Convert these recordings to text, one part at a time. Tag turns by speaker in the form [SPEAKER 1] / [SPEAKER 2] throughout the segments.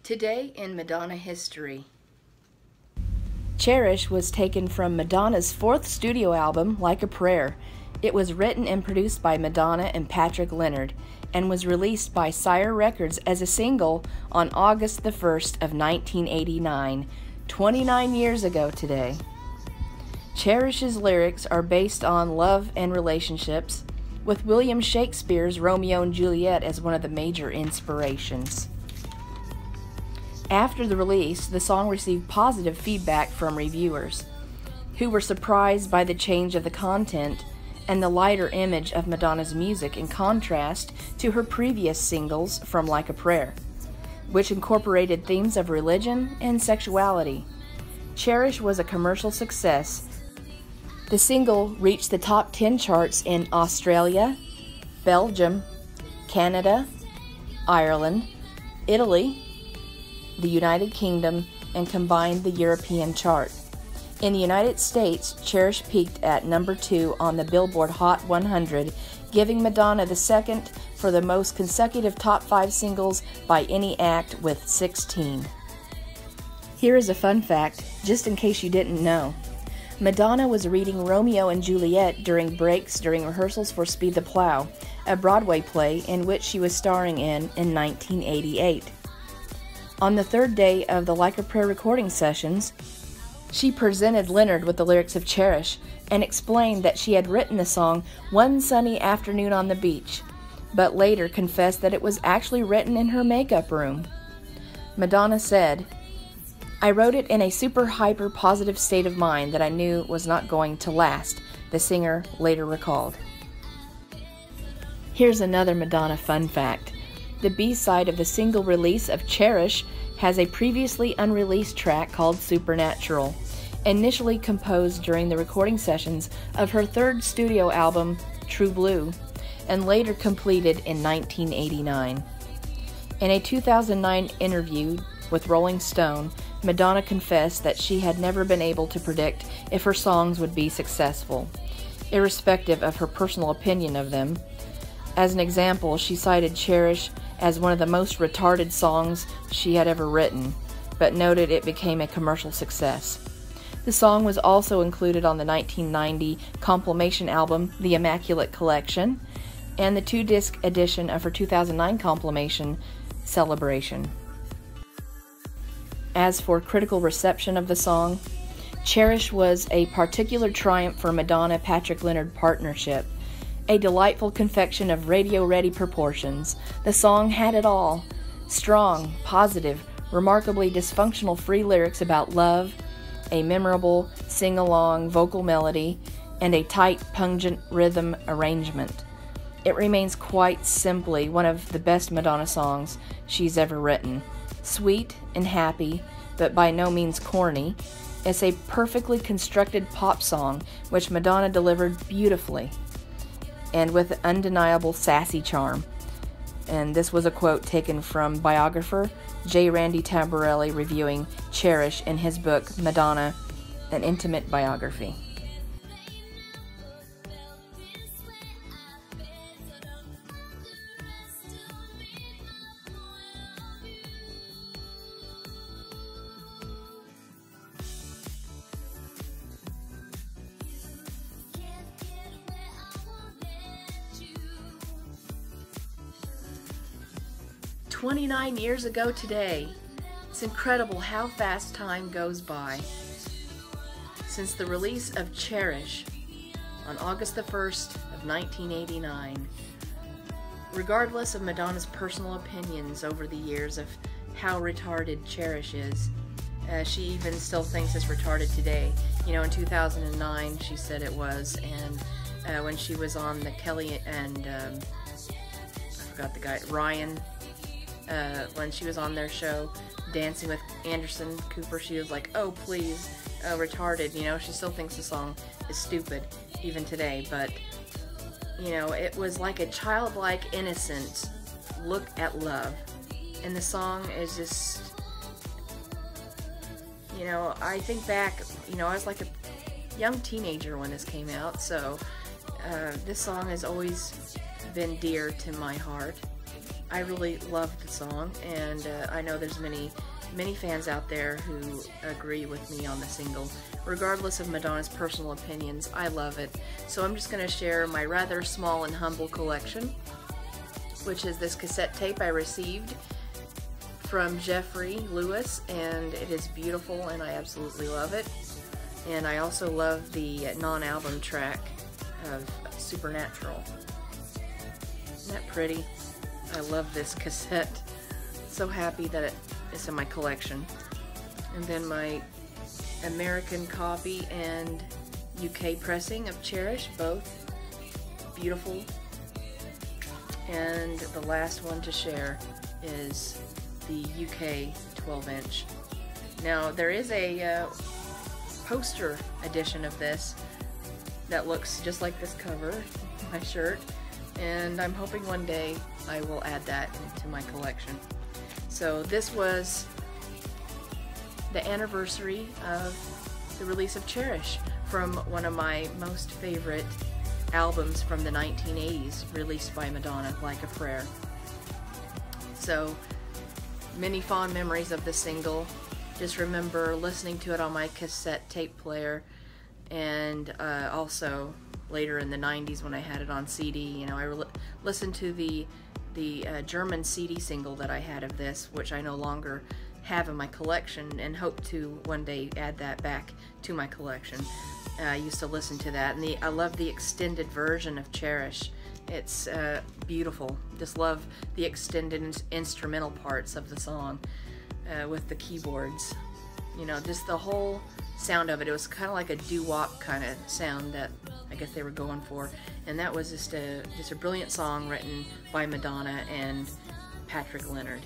[SPEAKER 1] Today in Madonna History.
[SPEAKER 2] Cherish was taken from Madonna's fourth studio album, Like a Prayer. It was written and produced by Madonna and Patrick Leonard, and was released by Sire Records as a single on August the 1st of 1989, 29 years ago today. Cherish's lyrics are based on love and relationships, with William Shakespeare's Romeo and Juliet as one of the major inspirations. After the release, the song received positive feedback from reviewers, who were surprised by the change of the content and the lighter image of Madonna's music in contrast to her previous singles from Like a Prayer, which incorporated themes of religion and sexuality. Cherish was a commercial success. The single reached the top 10 charts in Australia, Belgium, Canada, Ireland, Italy, the United Kingdom, and combined the European chart. In the United States, Cherish peaked at number 2 on the Billboard Hot 100, giving Madonna the second for the most consecutive top 5 singles by any act with 16. Here is a fun fact, just in case you didn't know. Madonna was reading Romeo and Juliet during breaks during rehearsals for Speed the Plow, a Broadway play in which she was starring in 1988. On the third day of the Like a Prayer recording sessions, she presented Leonard with the lyrics of Cherish and explained that she had written the song one sunny afternoon on the beach, but later confessed that it was actually written in her makeup room. Madonna said, "I wrote it in a super hyper positive state of mind that I knew was not going to last," the singer later recalled. Here's another Madonna fun fact. The B-side of the single release of Cherish has a previously unreleased track called Supernatural, initially composed during the recording sessions of her third studio album, True Blue, and later completed in 1989. In a 2009 interview with Rolling Stone, Madonna confessed that she had never been able to predict if her songs would be successful, irrespective of her personal opinion of them. As an example, she cited Cherish as one of the most retarded songs she had ever written, but noted it became a commercial success. The song was also included on the 1990 compilation album, The Immaculate Collection, and the 2-disc edition of her 2009 compilation, Celebration. As for critical reception of the song, Cherish was a particular triumph for Madonna-Patrick Leonard partnership. A delightful confection of radio-ready proportions, the song had it all. Strong, positive, remarkably dysfunctional free lyrics about love, a memorable, sing-along vocal melody, and a tight, pungent rhythm arrangement. It remains quite simply one of the best Madonna songs she's ever written. Sweet and happy, but by no means corny, it's a perfectly constructed pop song which Madonna delivered beautifully and with undeniable sassy charm. And this was a quote taken from biographer J. Randy Tamborelli reviewing Cherish in his book Madonna, An Intimate Biography. "29 years ago today. It's incredible how fast time goes by. Since the release of Cherish on August the 1st of 1989, regardless of Madonna's personal opinions over the years of how retarded Cherish is, she even still thinks it's retarded today. You know, in 2009 she said it was, and when she was on the Kelly and I forgot the guy, Ryan, when she was on their show, Dancing with Anderson Cooper, she was like, "Oh, please, retarded," you know, she still thinks the song is stupid, even today, but, you know, it was like a childlike, innocent look at love, and the song is just, you know, I think back, you know, I was like a young teenager when this came out, so this song has always been dear to my heart.
[SPEAKER 1] I really loved the song, and I know there's many fans out there who agree with me on the single. Regardless of Madonna's personal opinions, I love it. So I'm just going to share my rather small and humble collection, which is this cassette tape I received from Jeffrey Lewis, and it is beautiful and I absolutely love it. And I also love the non-album track of Supernatural. Isn't that pretty? I love this cassette. So happy that it's in my collection. And then my American copy and UK pressing of Cherish, both beautiful. And the last one to share is the UK 12-inch. Now there is a poster edition of this that looks just like this cover, my shirt, and I'm hoping one day I will add that into my collection. So this was the anniversary of the release of Cherish, from one of my most favorite albums from the 1980s, released by Madonna, Like a Prayer. So many fond memories of the single. Just remember listening to it on my cassette tape player, and also later in the 90s when I had it on CD. You know, I listened to the German CD single that I had of this, which I no longer have in my collection, and hope to one day add that back to my collection. I used to listen to that, and I love the extended version of Cherish. It's beautiful. Just love the extended instrumental parts of the song with the keyboards. You know, just the whole sound of it. It was kind of like a doo-wop kind of sound that I guess they were going for, and that was just a brilliant song written by Madonna and Patrick Leonard.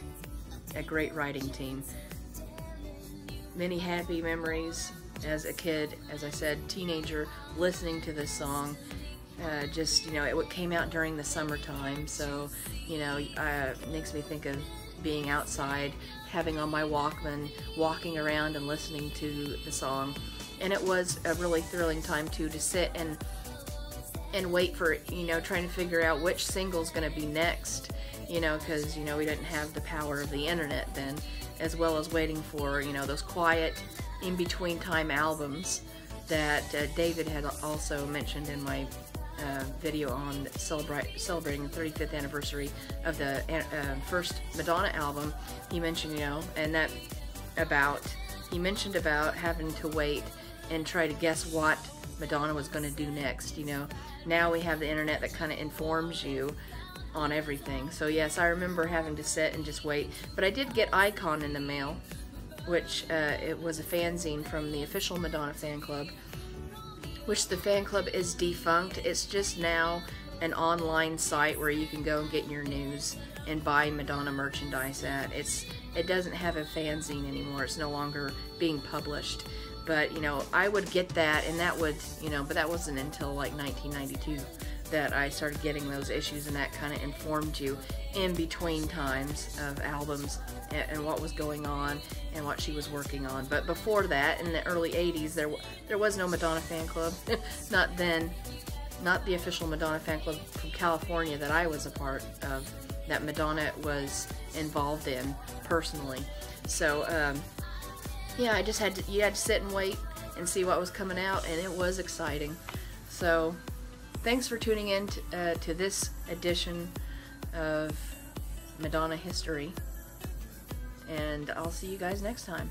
[SPEAKER 1] A great writing team. Many happy memories as a kid, as I said, teenager, listening to this song. Just, you know, it came out during the summertime, so, you know, it makes me think of being outside, having on my Walkman, walking around and listening to the song. And it was a really thrilling time too, to sit and wait for, you know, trying to figure out which single's going to be next, you know, because, you know, we didn't have the power of the internet then, as well as waiting for, you know, those quiet in-between time albums that David had also mentioned in my video on celebrating the 35th anniversary of the first Madonna album. He mentioned, you know, and that he mentioned about having to wait and try to guess what Madonna was going to do next. You know, now we have the internet that kind of informs you on everything. So yes, I remember having to sit and just wait. But I did get Icon in the mail, which it was a fanzine from the official Madonna fan club, which the fan club is defunct. It's just now an online site where you can go and get your news and buy Madonna merchandise at. It doesn't have a fanzine anymore. It's no longer being published. But, you know, I would get that, and that would, you know, but that wasn't until like 1992 that I started getting those issues, and that kind of informed you in between times of albums and what was going on and what she was working on. But before that, in the early 80s, there was no Madonna fan club. Not then. Not the official Madonna fan club from California that I was a part of, that Madonna was involved in personally. So yeah, you had to sit and wait and see what was coming out, and it was exciting. So thanks for tuning in to this edition of Madonna History, and I'll see you guys next time.